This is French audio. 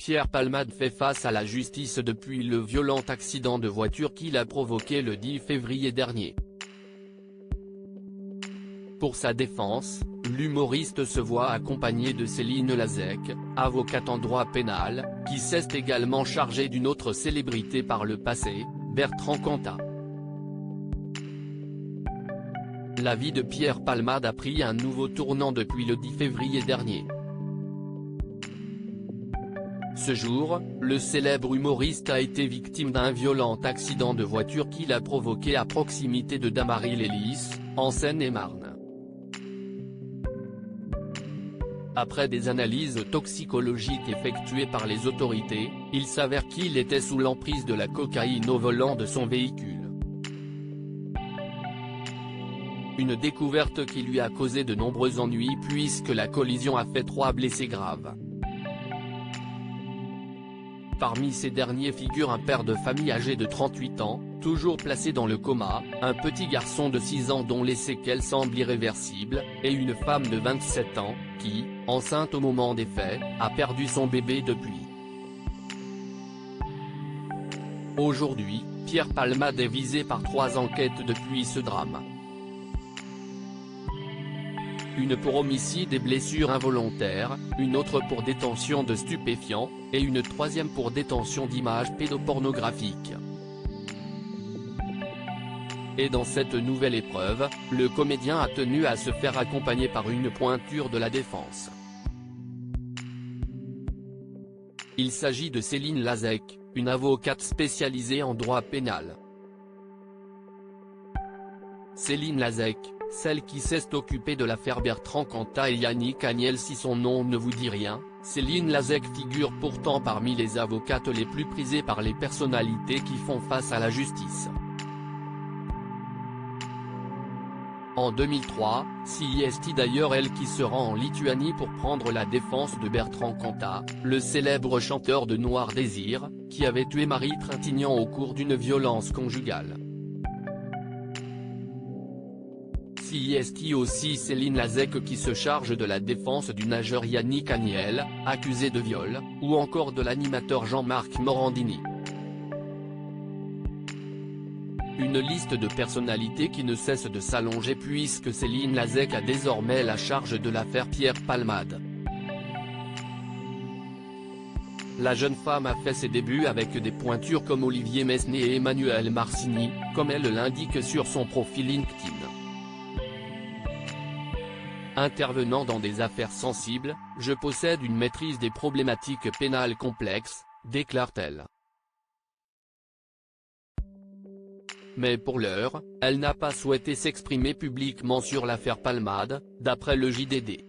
Pierre Palmade fait face à la justice depuis le violent accident de voiture qu'il a provoqué le 10 février dernier. Pour sa défense, l'humoriste se voit accompagné de Céline Lazec, avocate en droit pénal, qui s'est également chargée d'une autre célébrité par le passé, Bertrand Cantat. La vie de Pierre Palmade a pris un nouveau tournant depuis le 10 février dernier. Ce jour, le célèbre humoriste a été victime d'un violent accident de voiture qu'il a provoqué à proximité de Damary-lès-Lys, en Seine-et-Marne. Après des analyses toxicologiques effectuées par les autorités, il s'avère qu'il était sous l'emprise de la cocaïne au volant de son véhicule. Une découverte qui lui a causé de nombreux ennuis puisque la collision a fait 3 blessés graves. Parmi ces derniers figure un père de famille âgé de 38 ans, toujours placé dans le coma, un petit garçon de 6 ans dont les séquelles semblent irréversibles, et une femme de 27 ans, qui, enceinte au moment des faits, a perdu son bébé depuis. Aujourd'hui, Pierre Palmade est visé par 3 enquêtes depuis ce drame. Une pour homicide et blessures involontaires, une autre pour détention de stupéfiants, et une troisième pour détention d'images pédopornographiques. Et dans cette nouvelle épreuve, le comédien a tenu à se faire accompagner par une pointure de la défense. Il s'agit de Céline Lazec, une avocate spécialisée en droit pénal. Céline Lazec, celle qui s'est occupée de l'affaire Bertrand Cantat et Yannick Agnel. Si son nom ne vous dit rien, Céline Lazec figure pourtant parmi les avocates les plus prisées par les personnalités qui font face à la justice. En 2003, c'est d'ailleurs elle qui se rend en Lituanie pour prendre la défense de Bertrand Cantat, le célèbre chanteur de Noir Désir, qui avait tué Marie Trintignant au cours d'une violence conjugale. C'est aussi Céline Lazec qui se charge de la défense du nageur Yannick Agnel, accusé de viol, ou encore de l'animateur Jean-Marc Morandini. Une liste de personnalités qui ne cesse de s'allonger puisque Céline Lazec a désormais la charge de l'affaire Pierre Palmade. La jeune femme a fait ses débuts avec des pointures comme Olivier Mesnet et Emmanuel Marcini, comme elle l'indique sur son profil LinkedIn. Intervenant dans des affaires sensibles, je possède une maîtrise des problématiques pénales complexes, déclare-t-elle. Mais pour l'heure, elle n'a pas souhaité s'exprimer publiquement sur l'affaire Palmade, d'après le JDD.